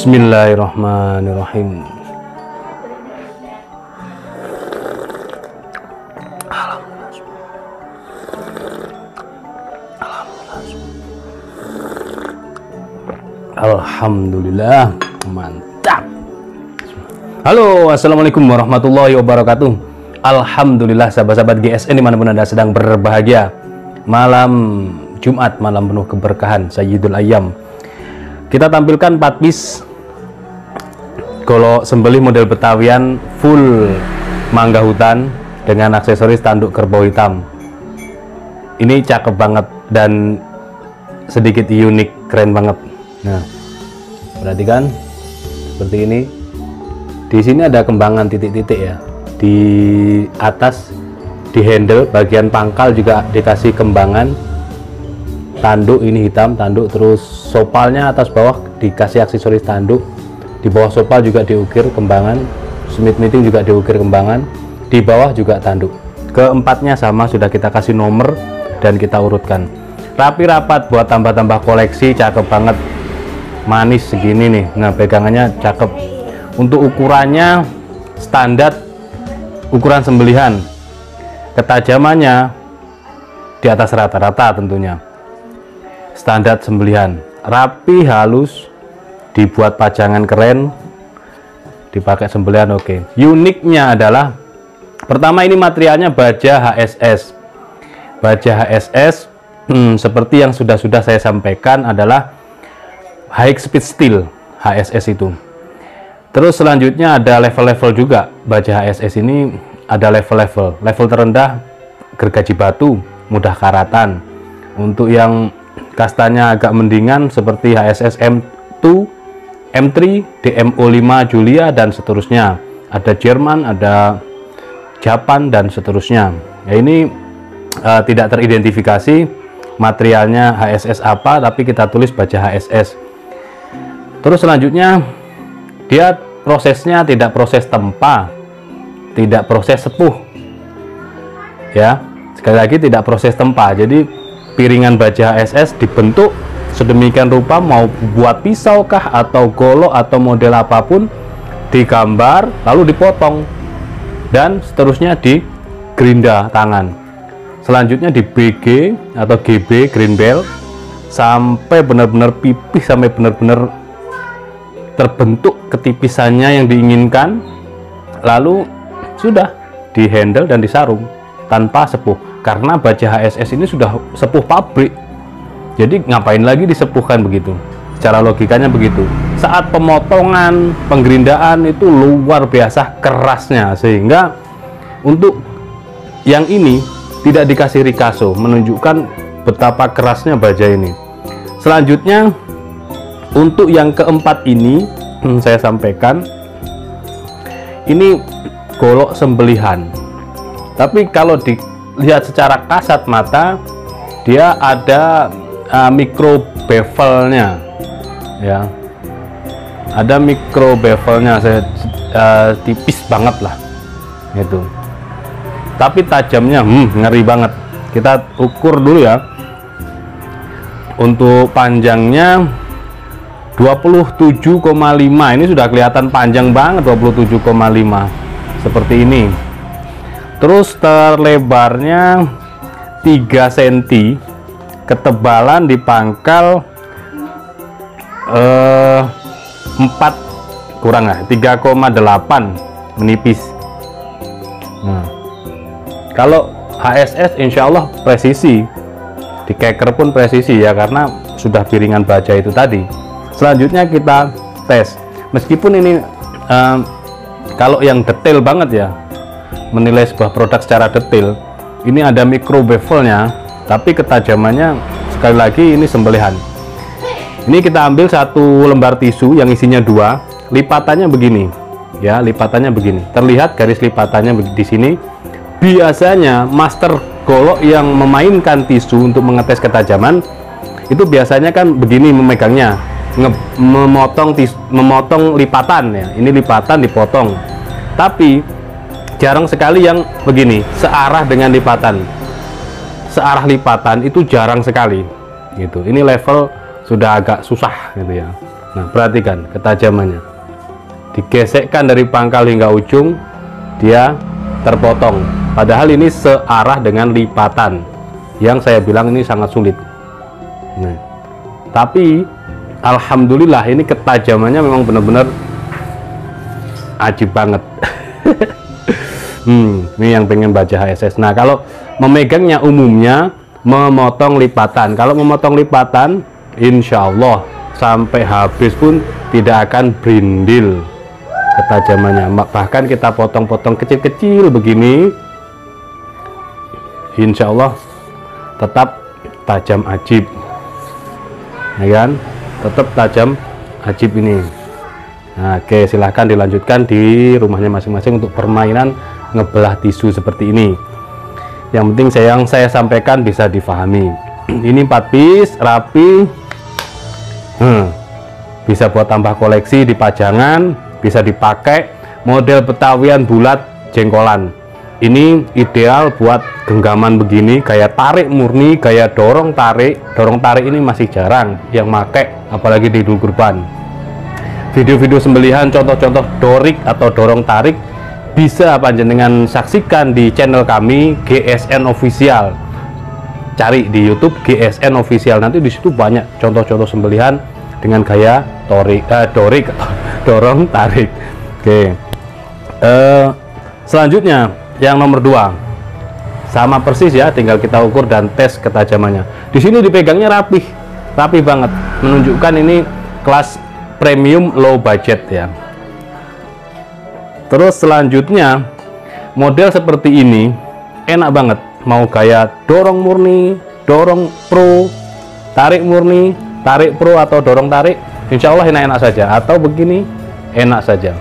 Bismillahirrahmanirrahim. Alhamdulillah, mantap. Halo, assalamualaikum warahmatullahi wabarakatuh. Alhamdulillah, sahabat-sahabat GSN dimanapun Anda sedang berbahagia. Malam Jumat, malam penuh keberkahan, Sayyidul Ayyam. Kita tampilkan 4 piece golok sembelih model Betawian full mangga hutan dengan aksesoris tanduk kerbau hitam. Ini cakep banget dan sedikit unik, keren banget. Nah, perhatikan seperti ini. Di sini ada kembangan titik-titik ya. Di atas di handle bagian pangkal juga dikasih kembangan. Tanduk ini hitam, tanduk, terus sopalnya atas bawah dikasih aksesoris tanduk. Di bawah sopal juga diukir kembangan, Smith Knitting juga diukir kembangan, di bawah juga tanduk. Keempatnya sama, sudah kita kasih nomor dan kita urutkan. Rapi rapat buat tambah-tambah koleksi, cakep banget. Manis segini nih. Nah, pegangannya cakep. Untuk ukurannya standar ukuran sembelihan. Ketajamannya di atas rata-rata tentunya. Standar sembelihan. Rapi, halus, dibuat pajangan keren, dipakai sembelihan oke. Uniknya adalah pertama, ini materialnya baja HSS. Baja HSS seperti yang sudah saya sampaikan adalah high speed steel HSS itu. Terus selanjutnya ada level-level juga. Baja HSS ini ada level-level. Level terendah gergaji batu, mudah karatan. Untuk yang kastanya agak mendingan seperti HSS M2, M3, DMO5 Julia dan seterusnya. Ada Jerman, ada Japan dan seterusnya. Ya, ini tidak teridentifikasi materialnya HSS apa, tapi kita tulis baja HSS. Terus selanjutnya dia prosesnya tidak proses tempa, tidak proses sepuh. Ya, sekali lagi tidak proses tempa. Jadi piringan baja HSS dibentuk sedemikian rupa, mau buat pisau kah atau golok atau model apapun, digambar lalu dipotong dan seterusnya di gerinda tangan. Selanjutnya di BG atau GB green belt sampai benar-benar pipih, sampai benar-benar terbentuk ketipisannya yang diinginkan, lalu sudah di handle dan disarung tanpa sepuh. Karena baja HSS ini sudah sepuh pabrik, jadi ngapain lagi disepuhkan begitu? Secara logikanya begitu. Saat pemotongan, penggerindaan itu luar biasa kerasnya, sehingga untuk yang ini tidak dikasih rikaso, menunjukkan betapa kerasnya baja ini. Selanjutnya untuk yang keempat ini saya sampaikan, ini golok sembelihan. Tapi kalau dilihat secara kasat mata, dia ada mikro bevelnya ya, ada mikro bevelnya, tipis banget lah gitu, tapi tajamnya ngeri banget. Kita ukur dulu ya. Untuk panjangnya 27,5, ini sudah kelihatan panjang banget, 27,5 seperti ini. terus terlebarnya 3 cm, ketebalan di pangkal 4 kurang lah 3,8 menipis. Nah, kalau HSS insya Allah presisi, di keker pun presisi ya, karena sudah piringan baja itu tadi. Selanjutnya kita tes, meskipun ini kalau yang detail banget ya, menilai sebuah produk secara detail, ini ada micro bevelnya, tapi ketajamannya sekali lagi ini sembelihan. Ini kita ambil satu lembar tisu yang isinya 2, lipatannya begini ya, lipatannya begini, terlihat garis lipatannya di sini. Biasanya master golok yang memainkan tisu untuk mengetes ketajaman itu biasanya kan begini memegangnya, memotong lipatan ya, ini lipatan dipotong, tapi jarang sekali yang begini searah dengan lipatan. Searah lipatan itu jarang sekali gitu. Ini level sudah agak susah gitu ya. Nah, perhatikan ketajamannya, digesekkan dari pangkal hingga ujung dia terpotong, padahal ini searah dengan lipatan yang saya bilang ini sangat sulit. Nah, tapi alhamdulillah ini ketajamannya memang benar-benar ajib banget. Ini yang pengen baca HSS. Nah, kalau memegangnya umumnya memotong lipatan. Kalau memotong lipatan, insya Allah sampai habis pun tidak akan brindil ketajamannya. Bahkan kita potong-potong kecil-kecil begini, insya Allah tetap tajam ajib, ya kan? Tetap tajam ajib ini. Nah, oke, silahkan dilanjutkan di rumahnya masing-masing untuk permainan ngebelah tisu seperti ini. Yang penting yang saya sampaikan bisa difahami. Ini 4 piece rapi, bisa buat tambah koleksi di pajangan, bisa dipakai model betawian bulat jengkolan. Ini ideal buat genggaman begini, gaya tarik murni, gaya dorong tarik. Dorong tarik ini masih jarang yang make, apalagi di Idul Kurban. Video-video sembelihan, contoh-contoh dorik atau dorong tarik bisa panjenengan saksikan di channel kami GSN Official. Cari di YouTube GSN Official, nanti di situ banyak contoh-contoh sembelihan dengan gaya dorik dorong tarik. Oke, selanjutnya yang nomor 2 sama persis ya, tinggal kita ukur dan tes ketajamannya. Di sini dipegangnya rapi banget, menunjukkan ini kelas premium low budget ya. Terus selanjutnya model seperti ini enak banget, mau gaya dorong murni, dorong pro, tarik murni, tarik pro atau dorong tarik, insya Allah enak-enak saja, atau begini enak saja.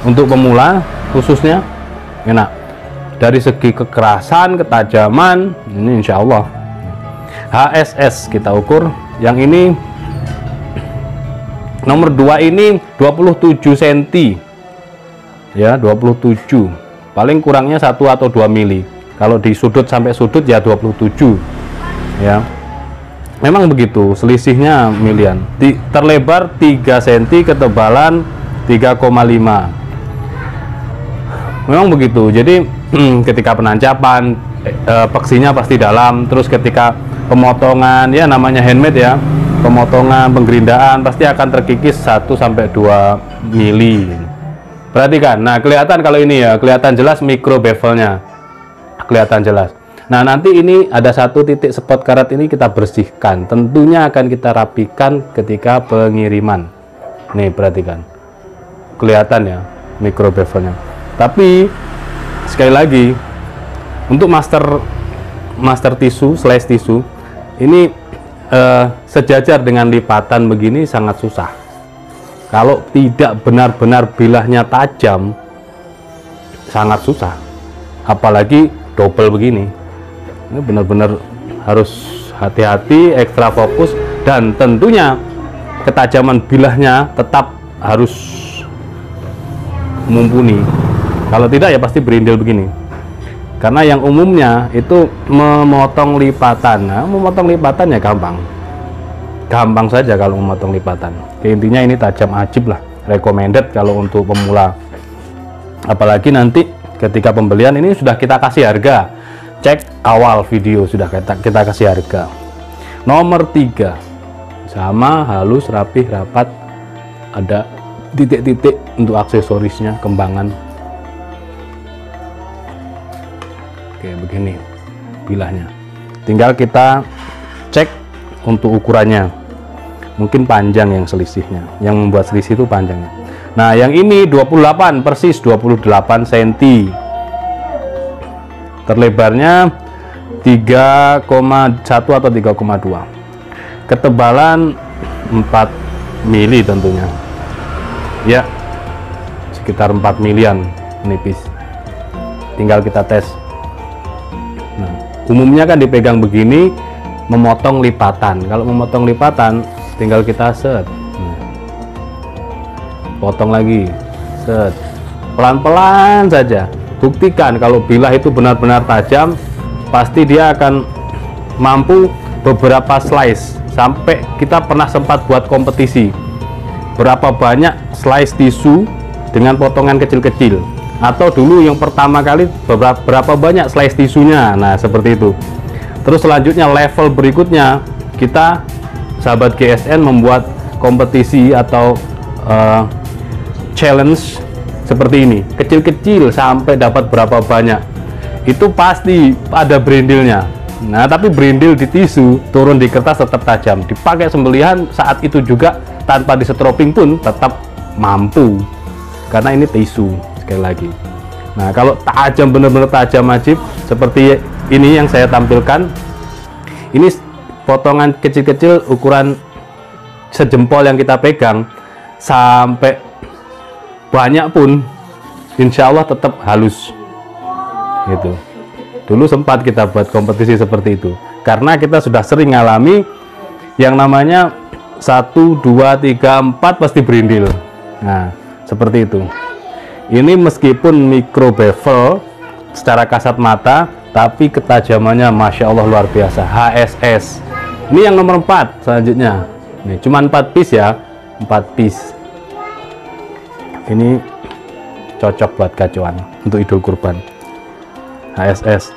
Untuk pemula khususnya enak. Dari segi kekerasan, ketajaman, ini insya Allah. HSS kita ukur, yang ini nomor 2 ini 27 cm ya, 27, paling kurangnya 1 atau 2 mili. Kalau di sudut sampai sudut ya 27 ya, memang begitu, selisihnya milian. Terlebar 3 cm, ketebalan 3,5, memang begitu. Jadi ketika penancapan peksinya pasti dalam, terus ketika pemotongan ya namanya handmade ya, pemotongan penggerindaan pasti akan terkikis 1 sampai 2 mili. Perhatikan, nah kelihatan kalau ini ya, kelihatan jelas micro bevelnya, kelihatan jelas. Nah, nanti ini ada 1 titik spot karat, ini kita bersihkan, tentunya akan kita rapikan ketika pengiriman. Nih perhatikan, kelihatan ya micro bevelnya. Tapi sekali lagi, untuk master tisu, slash tisu ini sejajar dengan lipatan begini sangat susah. Kalau tidak benar-benar bilahnya tajam, sangat susah. Apalagi double begini, ini benar-benar harus hati-hati, ekstra fokus, dan tentunya ketajaman bilahnya tetap harus mumpuni. Kalau tidak ya pasti berindil begini. Karena yang umumnya itu memotong lipatan. Nah, memotong lipatan ya gampang saja kalau memotong lipatan. Intinya ini tajam ajib lah, recommended kalau untuk pemula. Apalagi nanti ketika pembelian ini sudah kita kasih harga. Cek awal video sudah kita kasih harga. Nomor 3, sama, halus, rapih, rapat, ada titik-titik untuk aksesorisnya, kembangan. Oke, begini bilahnya. Tinggal kita cek untuk ukurannya. Mungkin panjang yang selisihnya, yang membuat selisih itu panjangnya. Nah, yang ini 28, persis 28 cm. Terlebarnya 3,1 atau 3,2. Ketebalan 4 mili tentunya. Ya, sekitar 4 milian nipis. Tinggal kita tes. Nah, umumnya kan dipegang begini, memotong lipatan. Kalau memotong lipatan, tinggal kita set. Nah, potong lagi, set. Pelan-pelan saja. Buktikan kalau bilah itu benar-benar tajam, pasti dia akan mampu beberapa slice. Sampai kita pernah sempat buat kompetisi berapa banyak slice tisu dengan potongan kecil-kecil, atau dulu yang pertama kali berapa banyak slice tisunya. Nah, seperti itu. Terus selanjutnya level berikutnya, kita sahabat GSN membuat kompetisi atau challenge seperti ini, kecil-kecil sampai dapat berapa banyak. Itu pasti ada berindilnya. Nah, tapi berindil di tisu turun di kertas tetap tajam. Dipakai sembelihan saat itu juga tanpa disetroping pun tetap mampu, karena ini tisu sekali lagi. Nah, kalau tajam, benar-benar tajam wajib seperti ini yang saya tampilkan. Ini potongan kecil-kecil ukuran sejempol yang kita pegang, sampai banyak pun insya Allah tetap halus gitu. Dulu sempat kita buat kompetisi seperti itu, karena kita sudah sering ngalami yang namanya 1, 2, 3, 4 pasti berindil. Nah, seperti itu. Ini meskipun micro bevel secara kasat mata, tapi ketajamannya Masya Allah luar biasa. HSS. Ini yang nomor 4 selanjutnya. Nih, cuma 4 piece ya, 4 piece. Ini cocok buat gacuan untuk Idul Kurban. HSS.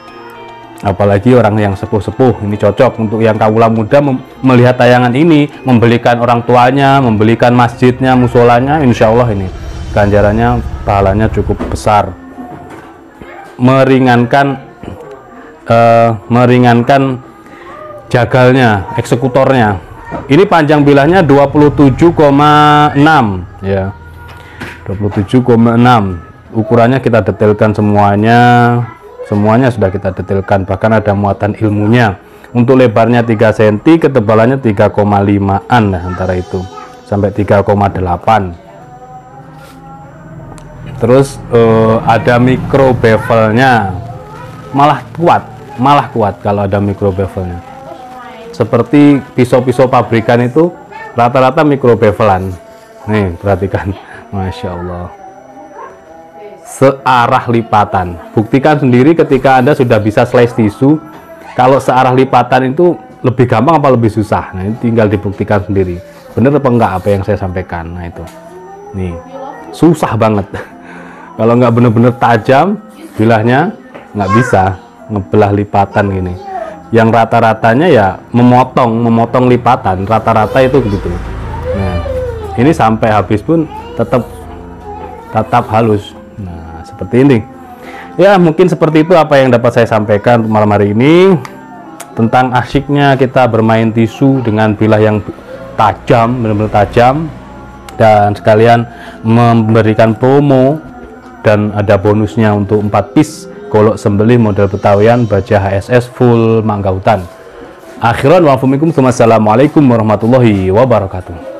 Apalagi orang yang sepuh-sepuh, ini cocok untuk yang kaula muda melihat tayangan ini, membelikan orang tuanya, membelikan masjidnya, musolanya. Insya Allah ini ganjarannya, pahalanya cukup besar. Meringankan jagalnya, eksekutornya. Ini panjang bilahnya 27,6 ya, 27,6. Ukurannya kita detailkan semuanya sudah kita detailkan, bahkan ada muatan ilmunya. Untuk lebarnya 3 cm, ketebalannya 3,5an lah, antara itu sampai 3,8. Terus ada micro bevelnya, malah kuat kalau ada micro bevelnya. Seperti pisau-pisau pabrikan itu rata-rata micro bevelan. Nih, perhatikan, Masya Allah. Searah lipatan. Buktikan sendiri ketika Anda sudah bisa slice tisu, kalau searah lipatan itu lebih gampang apa lebih susah. Nah, ini tinggal dibuktikan sendiri. Bener apa enggak apa yang saya sampaikan. Nah, itu. Nih, susah banget. Kalau nggak bener-bener tajam, bilahnya nggak bisa ngebelah lipatan gini. Yang rata-ratanya ya memotong lipatan. Rata-rata itu begitu. Nah, ini sampai habis pun tetap halus. Seperti ini ya, mungkin seperti itu apa yang dapat saya sampaikan malam hari ini tentang asyiknya kita bermain tisu dengan bilah yang tajam, benar-benar tajam, dan sekalian memberikan promo dan ada bonusnya untuk 4 piece golok sembelih model Betawian baja HSS full mangga hutan. Akhiran wa assalamualaikum warahmatullahi wabarakatuh.